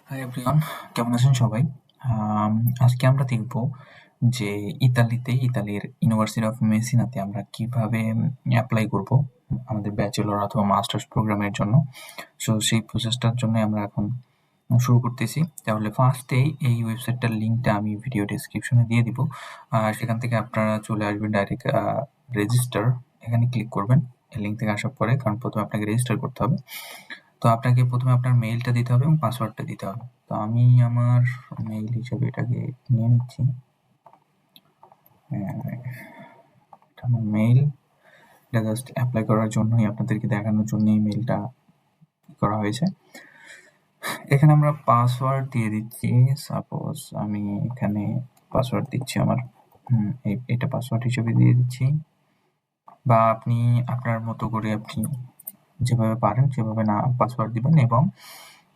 Hi everyone, কেমন আছেন সবাই? আম আজকে আমরা দেখব যে ইতালির ইউনিভার্সিটি অফ মেসিনাতে আমরা কিভাবে এপ্লাই করব আমাদের ব্যাচেলর অথবা মাস্টার্স প্রোগ্রামের জন্য। সো সেই প্রসেসটার জন্যই আমরা এখন শুরু করতেছি। তাহলে ফার্স্টেই এই ওয়েবসাইটটার লিঙ্কটা আমি ভিডিও ডেসক্রিপশনে দিয়ে দিব। সেখান থেকে আপনারা চলে আসবেন ডাইরেক্ট রেজিস্টার, এখানে ক্লিক করবেন। এই লিঙ্ক থেকে আসার পরে, কারণ প্রথমে আপনাকে রেজিস্টার করতে হবে। তো আপনাকে প্রথমে আপনার মেইলটা দিতে হবে এবং পাসওয়ার্ডটা দিতে হবে। তো আমি আমার মেইল হিসেবে এটাকে নিয়ে নিচ্ছি। এটা আমার মেইল। এটা জাস্ট অ্যাপ্লাই করার জন্যই, আপনাদেরকে দেখানোর জন্যই মেইলটা করা হয়েছে। এখানে আমরা পাসওয়ার্ড দিয়ে দিচ্ছি। সাপোজ আমি এখানে পাসওয়ার্ড দিচ্ছি আমার, এটা পাসওয়ার্ড হিসেবে দিয়ে দিচ্ছি। বা আপনি আপনার মতো করে আপনি যেভাবে পারেন সেভাবে পাসওয়ার্ড দিবেন এবং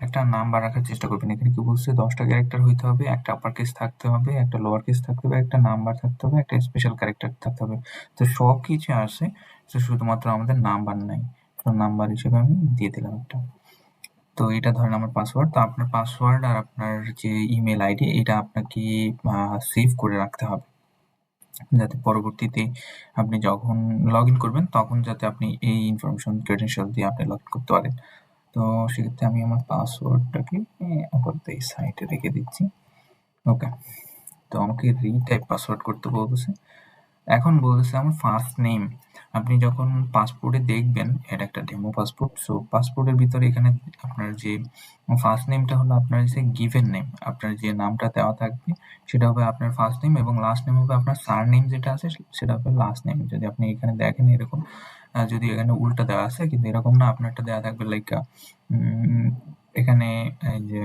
একটা নাম্বার রাখার চেষ্টা করবেন। এখানে কি বলছে, 10টা ক্যারেক্টার হইতে হবে, একটা আপার কেস থাকতে হবে, একটা লোয়ার কেস থাকতে হবে, একটা নাম্বার থাকতে হবে, একটা স্পেশাল ক্যারেক্টার থাকতে হবে। তো সব কিছু আছে, তো শুধুমাত্র আমাদের নাম্বার নাই। তো নাম্বার হিসেবে আমি দিয়ে দিলাম একটা। তো এটা ধরেন আমার পাসওয়ার্ড। তো আপনার পাসওয়ার্ড আর আপনার যে ইমেল আইডি, এটা আপনাকে সেভ করে রাখতে হবে, যাতে পরবর্তীতে আপনি যখন লগ ইন করবেন তখন যাতে আপনি এই ইনফরমেশন ক্রেডেনশিয়াল দিয়ে আপনি লগ ইন করতে পারেন। তো সেক্ষেত্রে আমি আমার পাসওয়ার্ডটাকে আপাতত এই সাইটে রেখে দিচ্ছি। ওকে, তো আমাকে রিটাইপ পাসওয়ার্ড করতে বলতেছে। এখন বলতেছে আমার ফার্স্ট নেম। আপনি যখন পাসপোর্টে দেখবেন, এটা একটা ডেমো পাসপোর্ট, সো পাসপোর্টের ভিতরে এখানে আপনার যে ফার্স্ট নেমটা হলো আপনার যে গিভেন নেম, আপনার যে নামটা দেওয়া থাকবে সেটা হবে আপনার ফার্স্ট নেম এবং লাস্ট নেম হবে আপনার সার নেম যেটা আছে সেটা হবে লাস্ট নেম। যদি আপনি এখানে দেখেন এরকম, যদি এখানে উল্টা দেওয়া আছে, কিন্তু এরকম না, আপনারটা দেওয়া থাকবে লাইক এখানে এই যে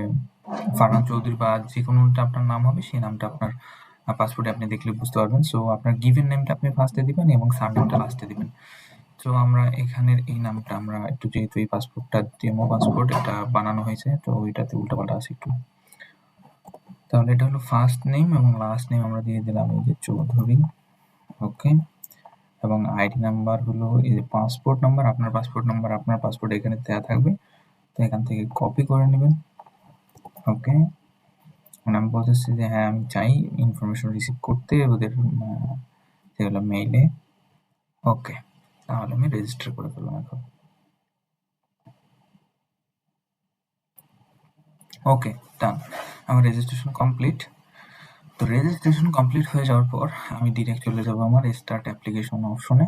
ফারহান চৌধুরী বা যে কোনোটা আপনার নাম হবে, সেই নামটা আপনার পাসপোর্টে আপনি দেখলে বুঝতে পারবেন। সো আপনার গিভেন নেমটা আপনি ফার্স্টে দিবেন এবং সারনেমটা লাস্টে দিবেন। তো আমরা এখানের এই নামটা আমরা একটু, যেহেতু এই পাসপোর্টটা ডেমো পাসপোর্ট, এটা বানানো হয়েছে, তো এটাতে উল্টাপাল্টা আছে একটু। তাহলে এটা হলো ফার্স্ট নেম এবং লাস্ট নেম আমরা দিয়ে দিলাম এই যে চৌধুরী। ওকে, এবং আইডি নাম্বার হলো এই যে পাসপোর্ট নাম্বার, আপনার পাসপোর্ট নাম্বার আপনার পাসপোর্ট এখানে দেওয়া থাকবে, তো এখান থেকে কপি করে নেবেন। ওকে, আমি বলতেছি যে হ্যাঁ আমি চাই ইনফরমেশন রিসিভ করতে ওদের যেগুলো মেইলে। ওকে, তাহলে আমি রেজিস্টার করে ফেললাম এখন। ওকে, ডান, আমার রেজিস্ট্রেশন কমপ্লিট। তো রেজিস্ট্রেশন কমপ্লিট হয়ে যাওয়ার পর আমি ডিরেক্ট চলে যাব আমার স্টার্ট অ্যাপ্লিকেশন অপশনে।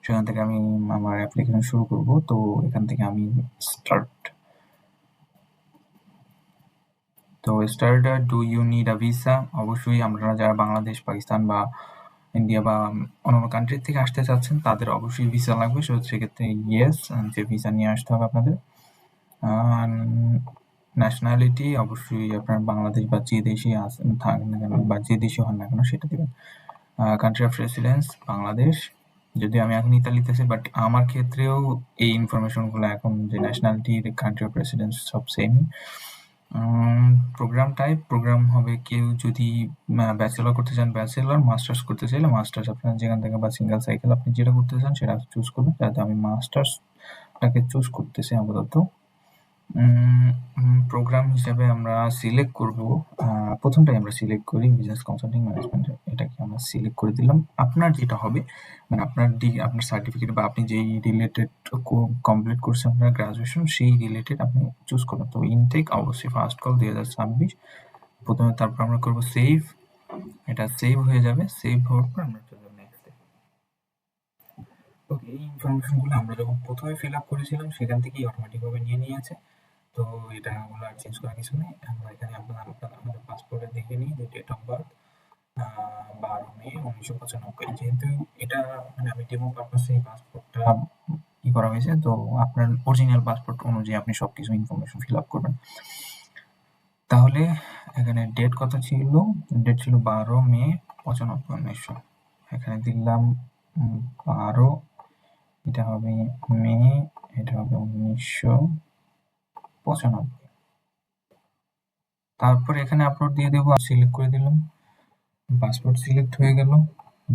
সেখান থেকে আমি আমার অ্যাপ্লিকেশন শুরু করব। তো এখান থেকে আমি স্টার্ট, তো start do you need a visa. অবশ্যই আপনারা যারা বাংলাদেশ, পাকিস্তান বা ইন্ডিয়া বা অন্যান্য কান্ট্রি থেকে আসতে চাচ্ছেন তাদের অবশ্যই ভিসা লাগবে। সো সেক্ষেত্রে ইয়েস, যে ভিসা নিয়ে আসতে হবে আপনাদের। ন্যাশনালিটি অবশ্যই আপনার বাংলাদেশ বা যে দেশে থাকেন না কেন বা যে দেশে হন না কেন সেটা দেবেন। কান্ট্রি অফ রেসিডেন্স বাংলাদেশ, যদি আমি এখন ইতালিতে আছি, বাট আমার ক্ষেত্রেও এই ইনফরমেশনগুলো এখন যে ন্যাশনালিটি, কান্ট্রি অফ রেসিডেন্স সব সেম। প্রোগ্রাম টাইপ, প্রোগ্রাম হবে কেউ যদি ব্যাচেলর করতে চান ব্যাচেলর, মাস্টার্স করতে চাইলে মাস্টার্স আপনার যেখান থেকে, বা সিঙ্গেল সাইকেল আপনি যেটা করতে চান সেটা চুজ করবেন। যাতে আমি মাস্টার্সটাকে চুজ করতেছি আপাতত। প্রোগ্রাম হিসাবে আমরা সিলেক্ট করব, প্রথমটাই আমরা সিলেক্ট করি বিজনেস কনসাল্টিং ম্যানেজমেন্ট, এটাকে আমরা সিলেক্ট করে দিলাম। আপনার যেটা হবে মানে আপনার সার্টিফিকেট বা আপনি যেই রিলেটেড কমপ্লিট করছেন আপনার গ্রাজুয়েশন, সেই রিলেটেড আপনি চুজ করবেন। তো ইনটেক অবশ্যই ফার্স্ট কল 2026 প্রথমে, তারপর আমরা করব সেভ। এটা সেভ হয়ে যাবে, সেভ হওয়ার পর আমরা চলে যাবো নেক্সটে। ওকে, এই ইনফরমেশনগুলো আমরা যখন প্রথমে ফিল আপ করেছিলাম সেখান থেকেই অটোমেটিকভাবে নিয়ে নিয়েছে। তো এটা হলো আর চেঞ্জ করার কিছু নেই। আমরা এখানে আমাদের পাসপোর্টে দেখে নিই যে ডেট অফ বার্থ 12 মে 1995। যেহেতু এটা মানে আমি ডেমো পারপাসে এই পাসপোর্টটা করা হয়েছে, তো আপনার অরিজিনাল পাসপোর্ট অনুযায়ী আপনি সবকিছু ইনফরমেশন ফিল আপ করবেন। তাহলে এখানে ডেট কত ছিল, ডেট ছিল 12 মে 1995। এখানে দিলাম 12, এটা হবে মে, এটা হবে 1995। তারপর এখানে আপলোড দিয়ে দেবো, সিলেক্ট করে দিলাম, পাসপোর্ট সিলেক্ট হয়ে গেল।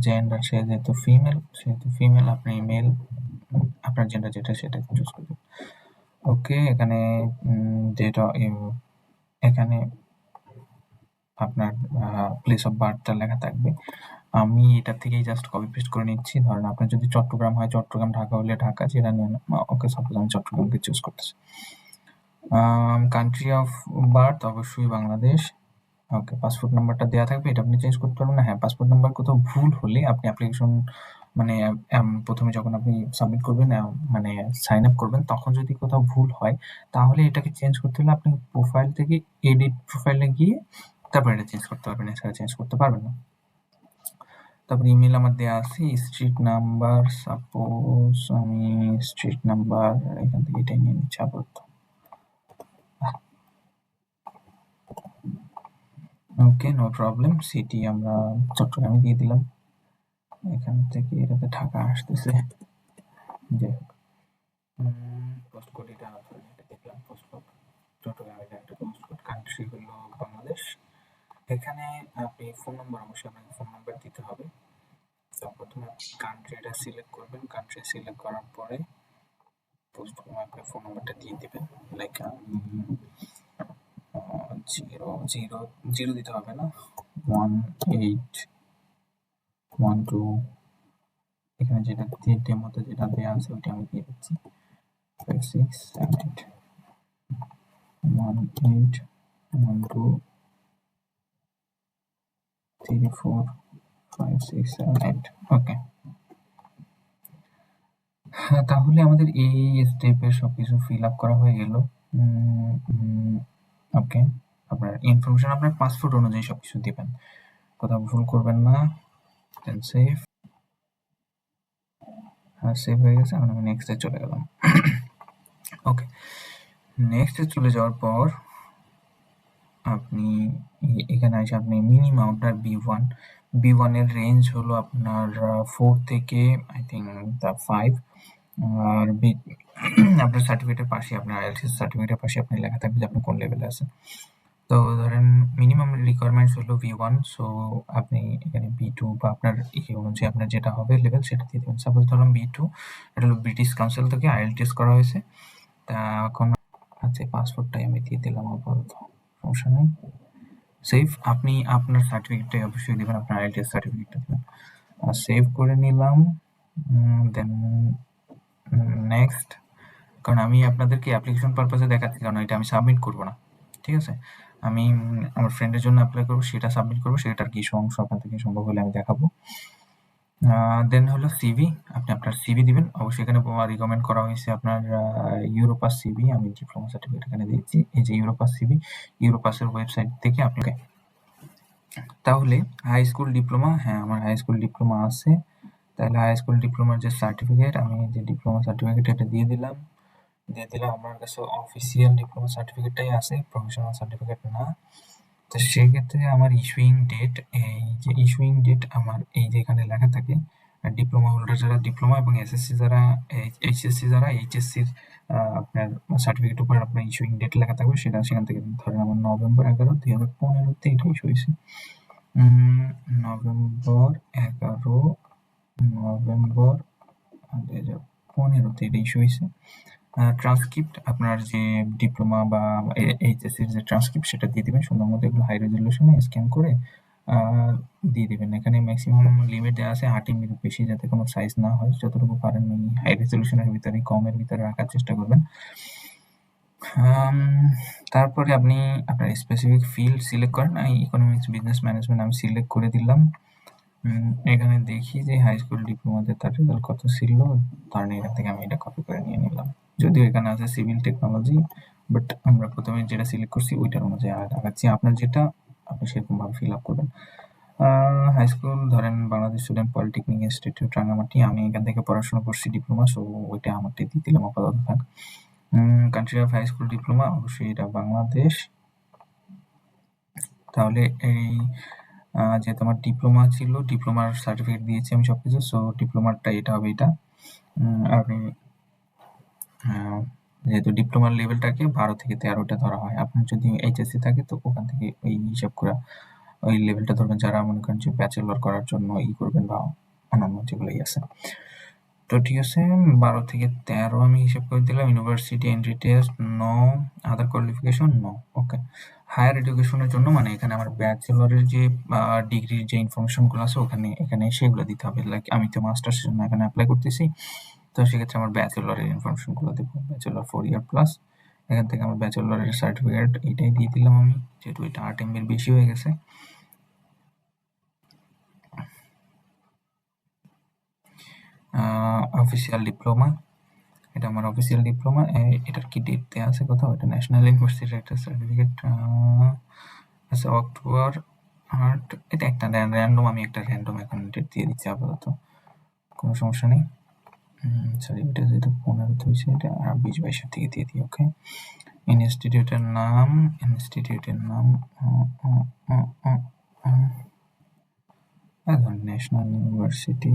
জেন্ডার, সে যেহেতু ফিমেল সেহেতু ফিমেল, আপনি মেল, আপনার জেন্ডার যেটা সেটা চুজ করে দেবেন। ওকে, এখানে ডেট এখানে আপনার প্লেস অফ বার্থটা লেখা থাকবে। আমি এটা থেকেই জাস্ট কপি পেস্ট করে নিচ্ছি। ধরেন আপনার যদি চট্টগ্রাম হয় চট্টগ্রাম, ঢাকা হলে ঢাকা, যেটা নেন। ওকে, সাপোজ আমি চট্টগ্রামকে চুজ করতেছি। কান্ট্রি অফ বার্থ অবশ্যই বাংলাদেশ। ওকে, পাসপোর্ট নাম্বারটা দেওয়া থাকবে, এটা আপনি চেঞ্জ করতে পারবেন না। হ্যাঁ, পাসপোর্ট নাম্বার কোথাও ভুল হলে আপনি অ্যাপ্লিকেশন মানে প্রথমে যখন আপনি সাবমিট করবেন, মানে সাইন আপ করবেন, তখন যদি কোথাও ভুল হয় তাহলে এটাকে চেঞ্জ করতে হলে আপনি প্রোফাইল থেকে এডিট প্রোফাইলে গিয়ে তারপর এটা চেঞ্জ করতে পারবেন, এছাড়া চেঞ্জ করতে পারবেন না। তারপর ইমেল আমার দেওয়া আছে, স্ট্রিট নাম্বার, সাপোজ আমি স্ট্রিট নাম্বার এখান থেকে এটাই নিয়ে নিচ্ছি আপাতত। ওকে, নো প্রবলেম। সিটি আমরা চট্টগ্রামে দিয়ে দিলাম। এখান থেকে এটাতে ঢাকা আসতেছে, যাই হোক। পোস্টকোড এটা দেখলাম, পোস্টকোড চট্টগ্রামের একটা পোস্টকোড। কান্ট্রি হলো বাংলাদেশ। এখানে আপনি ফোন নম্বর, অবশ্যই আপনাকে ফোন নাম্বার দিতে হবে। তো প্রথমে কান্ট্রিটা সিলেক্ট করবেন, কান্ট্রি সিলেক্ট করার পরে পোস্টকোডে আপনার ফোন নাম্বারটা দিয়ে দেবেন। লাইক 0 দিতে হবে না, 1812, এখানে যেটা ডেমোতে যেটা দেওয়া আছে ওইটা আমি দিয়ে দিচ্ছি। 5678 1812345678। ওকে, হ্যাঁ, তাহলে আমাদের এই স্টেপে সবকিছু ফিল আপ করা হয়ে গেল। ওকে, আপনার ইনফরমেশন আপনার পাসপোর্ট অনুযায়ী সবকিছু দিবেন, কোথাও ভুল করবেন না। দেন সেভ। হ্যাঁ, সেভ হয়ে গেছে। এখন আমি নেক্সটে চলে গেলাম। ওকে, নেক্সটে চলে যাওয়ার পর আপনি এখানে এসে আপনি মিনিমাম আপনার B1 এর রেঞ্জ হলো আপনার 4 থেকে আই থিঙ্ক 5। আর আপনার সার্টিফিকেটের পাশে, আপনার আইএলটিএস সার্টিফিকেটের পাশে আপনি লেখা থাকবে যে আপনি কোন লেভেলে আছেন। তো ধরেন মিনিমাম রিকোয়ারমেন্টস হলো V1, সো আপনি এখানে B2 বা আপনার অনুযায়ী আপনার যেটা হবে লেভেল সেটা দিয়ে দেবেন। সাপোজ ধরলাম B2, এটা হলো ব্রিটিশ কাউন্সিল থেকে আইএলটিএস করা হয়েছে। তা এখন আচ্ছা, পাসপোর্টটাই আমি দিয়ে দিলাম আপাতত, সমস্যা নেই। সেভ। আপনি আপনার সার্টিফিকেটটাই অবশ্যই দেবেন, আপনার আইএলটিএস সার্টিফিকেটটা দেবেন। সেভ করে নিলাম। দেন নেক্সট, কারণ আমি আপনাদেরকে অ্যাপ্লিকেশন পারপাসে দেখাচ্ছি, কারণ এটা আমি সাবমিট করবো না, ঠিক আছে? আমি আমার ফ্রেন্ডের জন্য অ্যাপ্লাই করবো, সেটা সাবমিট করবো, সেটার কিছু অংশ আপনার থেকে সম্ভব হলে আমি দেখাবো। দেন হলো সিভি, আপনি আপনার সিভি দিবেন। অবশ্যই এখানে রিকমেন্ড করা হয়েছে আপনার ইউরোপাস সিভি। আমি ডিপ্লোমা সার্টিফিকেট এখানে দিয়েছি, এই যে ইউরোপাস সিভি, ইউরোপাসের ওয়েবসাইট থেকে আপনি। তাহলে হাই স্কুল ডিপ্লোমা, হ্যাঁ আমার হাই স্কুল ডিপ্লোমা আছে। তাহলে হাই স্কুল ডিপ্লোমার যে সার্টিফিকেট, আমি যে ডিপ্লোমা সার্টিফিকেট এটা দিয়ে দিলাম। আমার কাছে অফিসিয়াল ডিপ্লোমা সার্টিফিকেটটাই আছে, প্রফেশনাল সার্টিফিকেট না। তো সেক্ষেত্রে আমার ইস্যুইং ডেট, এই যে ইস্যুইং ডেট আমার এই যে এখানে লেখা থাকে, ডিপ্লোমা হোল্ডার যারা ডিপ্লোমা এবং এসএসসি যারা এইচএসসি যারা এইচএসসির আপনার সার্টিফিকেট উপর আপনার ইস্যুইং ডেট লেখা থাকবে, সেটা সেখান থেকে ধরেন আমার November 11, 2015 এটা ইস্যু হয়েছে। November 11, November 2015 এটা ইস্যু হয়েছে। ট্রান্সক্রিপ্ট, আপনার যে ডিপ্লোমা বা এইচএসসির যে ট্রান্সক্রিপ্ট সেটা দিয়ে দিবেন সুন্দর মতো, এগুলো হাই রেজলিউশনে স্ক্যান করে দিয়ে দিবেন। এখানে ম্যাক্সিমাম লিমিট দেওয়া আছে 8 MB, বেশি যাতে কোনো সাইজ না হয়, যতটুকু পারেন হাই রেজলিউশনের ভিতরে, কমের ভিতরে রাখার চেষ্টা করবেন। তারপরে আপনি আপনার স্পেসিফিক ফিল্ড সিলেক্ট করেন। ইকোনমিক্স, বিজনেস ম্যানেজমেন্ট আমি সিলেক্ট করে দিলাম। এখানে দেখি যে হাই স্কুল ডিপ্লোমাতে তার রেজাল্ট কত ছিল, কারণ এখান থেকে আমি এটা কপি করে নিয়ে নিলাম। যদিও এখানে আছে সিভিল টেকনোলজি, বাট আমরা প্রথমে যেটা সিলেক্ট করছি ওইটার অনুযায়ী দেখাচ্ছি। আপনার যেটা আপনি সেরকমভাবে ফিল আপ করবেন। হাই স্কুল ধরেন Bangladesh student polytechnic institute Rangamati, আমি এখান থেকে পড়াশোনা করছি ডিপ্লোমা, সো ওইটা আমারটা দিয়ে দিলাম আপাতত থাক। Country of high school diploma, অবশ্যই এটা বাংলাদেশ। তাহলে এই যেহেতু আমার ডিপ্লোমা ছিল, ডিপ্লোমার সার্টিফিকেট দিয়েছি আমি সবকিছু, সো ডিপ্লোমারটা এটা হবে এটা। আপনি যেহেতু ডিপ্লোমার লেভেলটাকে 12 থেকে 13টা ধরা হয়, আপনার যদি এইচএসসি থাকে তো ওখান থেকে ওই হিসাব করে ওই লেভেলটা ধরবেন, যারা মনে করেন যে ব্যাচেলর করার জন্য করবেন বা অন্যান্য যেগুলোই আছে। তো ঠিক আছে, 12 থেকে 13 আমি হিসাব করে দিলাম। ইউনিভার্সিটি এন্ট্রি টেস্ট নো, আদার কোয়ালিফিকেশন নো। ওকে, হায়ার এডুকেশনের জন্য মানে এখানে আমার ব্যাচেলরের যে ডিগ্রির যে ইনফরমেশনগুলো আছে এখানে সেগুলো দিতে হবে। লাইক আমি তো মাস্টার্সের জন্য এখানে এপ্লাই করতেছি। তো সেক্ষেত্রে আমার ব্যাচেলরের ইনফরমেশনগুলো দেবো। ব্যাচেলর 4 ইয়ার প্লাস। এখান থেকে আমার ব্যাচেলরের সার্টিফিকেট এটাই দিয়ে দিলাম আমি, যেহেতু এটা 8 MB বেশি হয়ে গেছে। অফিসিয়াল ডিপ্লোমা, এটা আমার অফিসিয়াল ডিপ্লোমা। এটার কি ডেট দেওয়া আছে কোথাও? এটা ন্যাশনাল ইউনিভার্সিটির একটা সার্টিফিকেট আছে, অক্টোবর 8। এটা একটা র্যান্ডম, আমি একটা র্যান্ডম এখন ডেট দিয়ে দিচ্ছি আপাতত, কোনো সমস্যা নেই। সরি, এটা যেহেতু 15 হয়েছে, এটা 20-22 থেকে দিয়ে দিই। ওকে, ইনস্টিটিউটের নাম ন্যাশনাল ইউনিভার্সিটি।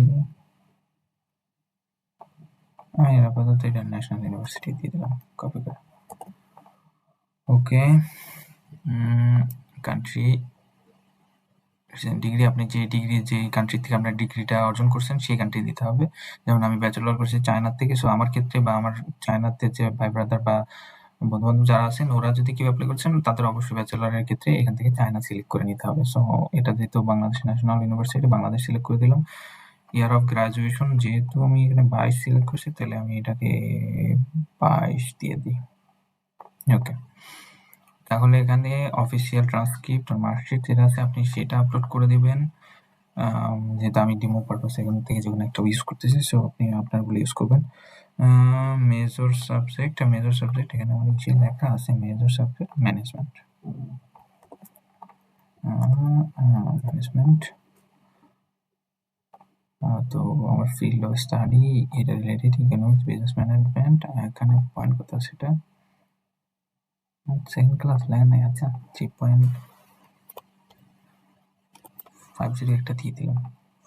আমি আপাতত এটা ন্যাশনাল ইউনিভার্সিটি দিয়ে দিলাম কপি করে। ওকে, কান্ট্রি ডিগ্রি, আপনি যে কান্ট্রি থেকে আপনার ডিগ্রিটা অর্জন করছেন সেই কান্ট্রি দিতে হবে। যেমন আমি ব্যাচেলর করছি চায়নার থেকে, সো আমার ক্ষেত্রে বা আমার চায়নাতে যে ভাই ব্রাদার বা বন্ধু বান্ধব যারা আছেন ওরা যদি কেউ অ্যাপ্লাই করছেন তাদের অবশ্যই ব্যাচেলরের ক্ষেত্রে এখান থেকে চায়না সিলেক্ট করে নিতে হবে। সো এটা যেহেতু Bangladesh national university, Bangladesh select করে দিলাম। ইয়ার অফ গ্রাজুয়েশন যেহেতু আমি এখানে 22 সিলেক্ট করছি, তাহলে আমি এটাকে 22 দিয়ে দিই। ওকে, তাহলে এখানে অফিসিয়াল ট্রান্সক্রিপ্ট আর মার্কশিট যেটা আছে আপনি সেটা আপলোড করে দিবেন। যেহেতু আমি ডেমো পারপাস এখান থেকে যেকোনো একটা ইউজ করতেছি, সো আপনি আপনারগুলো ইউজ করবেন। মেজর সাবজেক্ট এখানে অনেক যে লেখা আছে, মেজর সাবজেক্ট ম্যানেজমেন্ট। তো আমার ফিল্ড অফ স্টাডি এটা রিলেটেড ইকোনমিক্স, বিজনেস ম্যানেজমেন্ট। এখানে পয়েন্ট কত আছে? এটা সেকেন্ড ক্লাস লেখা নাই। আচ্ছা, 3.50 একটা দিয়ে দিলাম।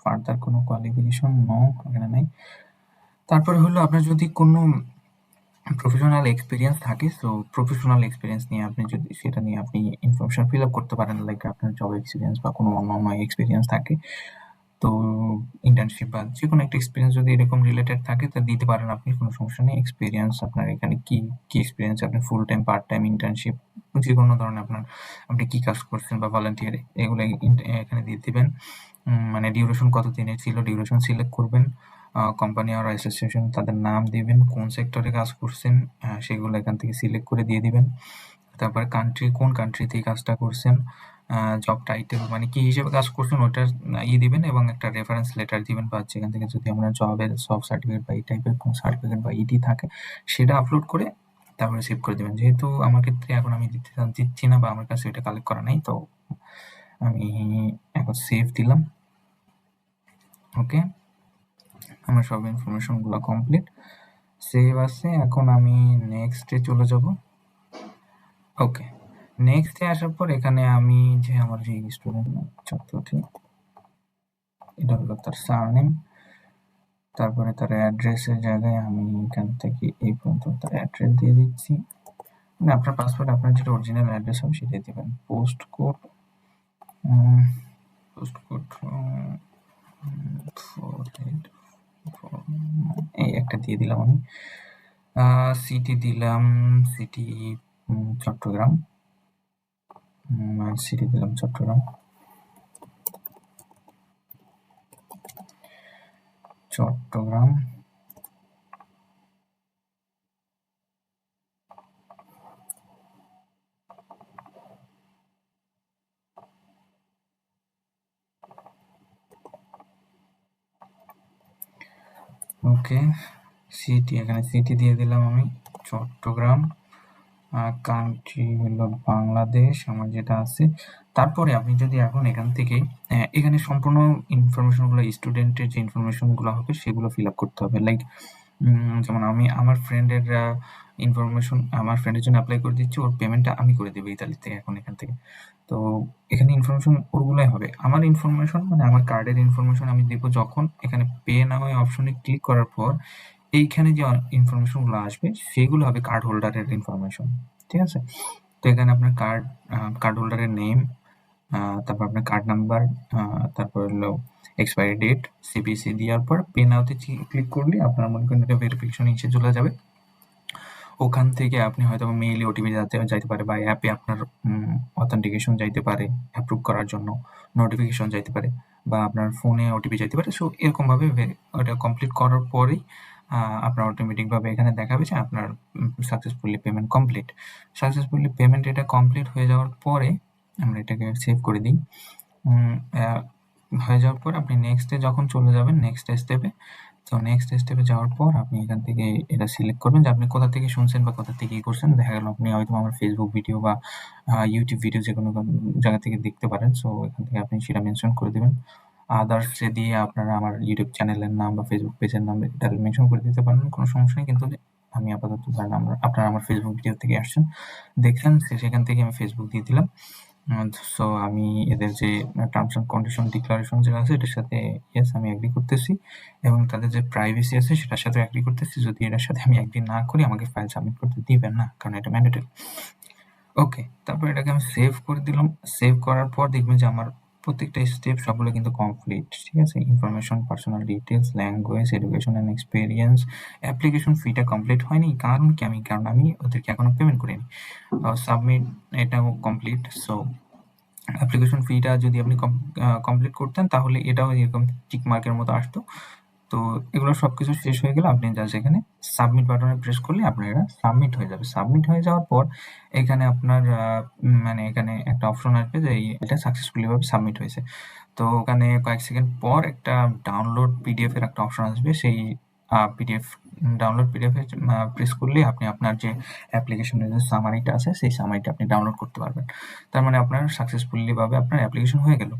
ফার্দার কোনো কোয়ালিফিকেশন নো এখানে নাই। তারপরে হলো আপনার যদি কোনো প্রফেশনাল এক্সপিরিয়েন্স থাকে, সো প্রফেশনাল এক্সপিরিয়েন্স নিয়ে আপনি যদি সেটা নিয়ে আপনি ইনফরমেশন ফিল আপ করতে পারেন। লাইক আপনার জব এক্সপিরিয়েন্স বা কোনো অন্যান্য এক্সপিরিয়েন্স থাকে, তো ইন্টার্নশিপ বা যে কোনো একটা এক্সপিরিয়েন্স যদি এরকম রিলেটেড থাকে তা দিতে পারেন আপনি, কোনো সমস্যা নেই। এক্সপিরিয়েন্স আপনার এখানে কি কি এক্সপিরিয়েন্স, আপনি full time, part time, internship, যে কোনো ধরনের আপনার আপনি কি কাজ করছেন বা ভলান্টিয়ার, এগুলো এখানে দিয়ে দিবেন। মানে ডিউরেশন কত দিনের ছিল, ডিউরেশন সিলেক্ট করবেন। কোম্পানি আর অ্যাসোসিয়েশন তাদের নাম দিবেন, কোন সেক্টরে কাজ করছেন সেগুলো এখান থেকে সিলেক্ট করে দিয়ে দিবেন। তারপরে কান্ট্রি, কোন কান্ট্রিতে কাজটা করছেন, জব টাইটেল মানে কি হিসেবে কাজ করছেন ওটার দিবেন, এবং একটা রেফারেন্স লেটার দিবেন, বা যেখান থেকে যদি আপনার জবের সব সার্টিফিকেট বা এই টাইপের কোনো সার্টিফিকেট বা ইডি থাকে সেটা আপলোড করে তারপরে সেভ করে দেবেন। যেহেতু আমার ক্ষেত্রে এখন আমি দিচ্ছি না বা আমার কাছে এটা কালেক্ট করা নাই, তো আমি এখন সেভ দিলাম। ওকে, আমার সব ইনফরমেশনগুলো কমপ্লিট, সেভ আছে। এখন আমি নেক্সটে চলে যাব। ওকে, নেক্সটে আসার পর এখানে আমি যে আমার যে স্টুডেন্ট ছাত্রটি, এটা হলো তার সারনেম, তারপরে তার অ্যাড্রেসের জায়গায় আমি এখান থেকে এই পর্যন্ত তার অ্যাড্রেস দিয়ে দিচ্ছি। মানে আপনার পাসপোর্ট আপনার যেটা অরিজিনাল অ্যাড্রেস হবে সেটাই দেবেন। পোস্ট কোড এই একটা দিয়ে দিলাম আমি। সিটি দিলাম, সিটি চট্টগ্রাম, সিটি দিলাম চট্টগ্রাম। ওকে, সিটি, এখানে সিটি দিয়ে দিলাম আমি চট্টগ্রাম। কান্ট্রি হলো বাংলাদেশ আমার যেটা আছে। তারপরে আপনি যদি এখন এখান থেকে এখানে সম্পূর্ণ ইনফরমেশনগুলো, স্টুডেন্টের যে ইনফরমেশনগুলো হবে সেগুলো ফিল আপ করতে হবে। লাইক যেমন আমি আমার ফ্রেন্ডের ইনফরমেশন, আমার ফ্রেন্ডের জন্য অ্যাপ্লাই করে দিচ্ছি, ওর পেমেন্টটা আমি করে দেবো ইতালি থেকে এখন এখান থেকে। তো এখানে ইনফরমেশন ওরগুলাই হবে। আমার ইনফরমেশন মানে আমার কার্ডের ইনফরমেশন আমি দেবো যখন এখানে পে নাও অপশনে ক্লিক করার পর এইখানে যে ইনফরমেশনগুলো আসবে সেগুলো হবে কার্ড হোল্ডারের ইনফরমেশন। ঠিক আছে? তো এখানে আপনার কার্ড হোল্ডারের নেম, তারপর আপনার কার্ড নাম্বার, তারপর হলো এক্সপায়ারি ডেট, সিবিসি দেওয়ার পর পে নাওতে ক্লিক করলে আপনার মনে করেন এটা ভেরিফিকেশন এসে চলে যাবে। ওখান থেকে আপনি হয়তোবা মেইলে ওটিপি যাইতে পারে বা অ্যাপে আপনার অথেন্টিকেশন যাইতে পারে অ্যাপ্রুভ করার জন্য, নোটিফিকেশন যাইতে পারে বা আপনার ফোনে ওটিপি যাইতে পারে। সো এরকমভাবে ওটা কমপ্লিট করার পরেই আপনার অটোমেটিকভাবে এখানে দেখাবে যে আপনার successfully payment complete. Successfully payment এটা কমপ্লিট হয়ে যাওয়ার পরে আমরা এটাকে সেভ করে দিই। হয়ে যাওয়ার পর আপনি নেক্সটে যখন চলে যাবেন নেক্সট স্টেপে, তো নেক্সট স্টেপে যাওয়ার পর আপনি এখান থেকে এটা সিলেক্ট করবেন যে আপনি কোথা থেকে শুনছেন বা কোথা থেকে করছেন। দেখা গেল আপনি হয়তো আমার ফেসবুক ভিডিও বা ইউটিউব ভিডিও যেকোনো জায়গা থেকে দেখতে পারেন। সো এখান থেকে আপনি সেটা মেনশন করে দিবেন। আদার্স এ দিয়ে আপনারা আমার ইউটিউব চ্যানেলের নাম বা ফেসবুক পেজের নাম এটা মেনশন করে দিতে পারেন, কোনো সমস্যা নেই। কিন্তু আমি আপাতত ধরেন আপনারা আমার ফেসবুক ভিডিও থেকে আসছেন, দেখলেন, সেখান থেকে আমি ফেসবুক দিয়ে দিলাম। সো আমি এদের যে টার্মস এন্ড কন্ডিশন ডিক্লারেশন যেটা আছে এটার সাথে ইয়েস আমি এগ্রি করতেছি এবং তাদের যে প্রাইভেসি আছে সেটার সাথে এগ্রি করতেছি। যদি এটার সাথে আমি এগ্রি না করি আমাকে ফাইল সাবমিট করতে দিবেন না, কারণ এটা ম্যান্ডেটরি। ওকে, তারপর এটাকে আমি সেভ করে দিলাম। সেভ করার পর দেখবেন যে আমার প্রত্যেকটা স্টেপ সবগুলো কিন্তু কমপ্লিট। ঠিক আছে? Information, personal details, language, education and experience, application ফিটা কমপ্লিট হয়নি। কারণ কি? কারণ আমি ওদেরকে এখনো পেমেন্ট করিনি। সাবমিট এটাও কমপ্লিট। সো অ্যাপ্লিকেশন ফিটা যদি আপনি কমপ্লিট করতেন তাহলে এটাও এরকম টিক মার্কের মতো আসতো। তো এগুলো সবকিছু শেষ হয়ে গেলে আপনি জাস্ট এখানে সাবমিট বাটনে প্রেস করলে আপনার এটা সাবমিট হয়ে যাবে। সাবমিট হয়ে যাওয়ার পর এখানে আপনার মানে এখানে একটা অপশন আসবে যে এটা সাকসেসফুলি ভাবে সাবমিট হয়েছে। তো ওখানে কয়েক সেকেন্ড পর একটা ডাউনলোড পিডিএফ এর একটা অপশন আসবে। সেই পিডিএফ ডাউনলোড পিডিএফ এ প্রেস করলে আপনি আপনার যে অ্যাপ্লিকেশনের যে সামারিটা আছে সেই সামারিটা আপনি ডাউনলোড করতে পারবেন। তার মানে আপনার সাকসেসফুলি ভাবে আপনার অ্যাপ্লিকেশন হয়ে গেল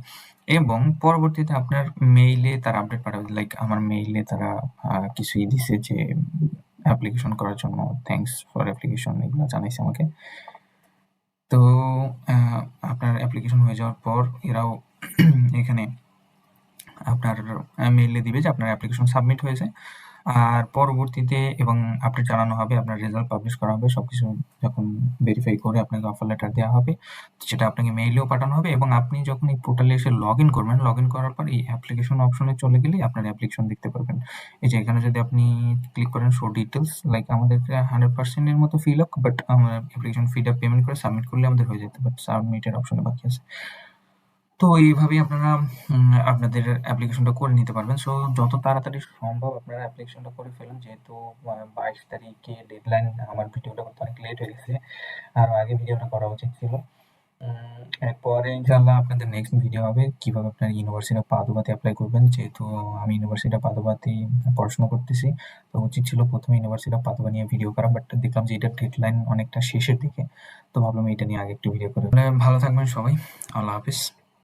এবং পরবর্তীতে আপনার মেইলে তারা আপডেট পাঠাবে। লাইক আমার মেইলে তারা কিছুই দিছে যে অ্যাপ্লিকেশন করার জন্য থ্যাংকস ফর অ্যাপ্লিকেশন এগুলো জানাইছে আমাকে। তো আপনার অ্যাপ্লিকেশন হয়ে যাওয়ার পর এরাও এখানে আপনার মেইলে দিবে যে আপনার অ্যাপ্লিকেশন সাবমিট হয়েছে। আর পরবর্তীতে এবং আপডেট জানানো হবে, আপনার রেজাল্ট পাবলিশ করা হবে। সবকিছু যখন ভেরিফাই করে আপনাকে অফার লেটার দেওয়া হবে, সেটা আপনাকে মেইলেও পাঠানো হবে এবং আপনি যখন এই পোর্টালে এসে লগইন করবেন, লগইন করার পর এই অ্যাপ্লিকেশন অপশনে চলে গেলেই আপনার অ্যাপ্লিকেশন দেখতে পারবেন। এই যে এখানে যদি আপনি ক্লিক করেন শো ডিটেইলস, লাইক আমাদেরকে 100% এর মতো ফিল আপ, বাট আমরা অ্যাপ্লিকেশন ফিটা পেমেন্ট করে সাবমিট করলে আমাদের হয়ে যেত, বাট সাবমিটের অপশনে বাকি আছে। তো এইভাবেই আপনারা আপনাদের অ্যাপ্লিকেশনটা করে নিতে পারবেন। সো যত তাড়াতাড়ি সম্ভব আপনারা অ্যাপ্লিকেশনটা করে ফেলুন। যেহেতু 22 তারিখে ডেডলাইন, আমার ভিডিওটা করতে অনেক লেট হয়ে গেছে। আরো আগে ভিডিওটা করা উচিত ছিল। এরপরে ইনশাআল্লাহ আপনাদের নেক্সট ভিডিও হবে কিভাবে আপনার ইউনিভার্সিটি অফ পাদুয়াতে এপ্লাই করবেন। যেহেতু আমি ইউনিভার্সিটি অফ পাদুয়াতেই পড়াশোনা করতেছি, তো উচিত ছিল প্রথমে ইউনিভার্সিটি অফ পাদুয়া নিয়ে ভিডিও করা, বাট দেখলাম যে এটার ডেডলাইন অনেকটা শেষের দিকে, তো ভাবলাম এটা নিয়ে আগে একটু ভিডিও করে। ভালো থাকবেন সবাই। আল্লাহ হাফিজ।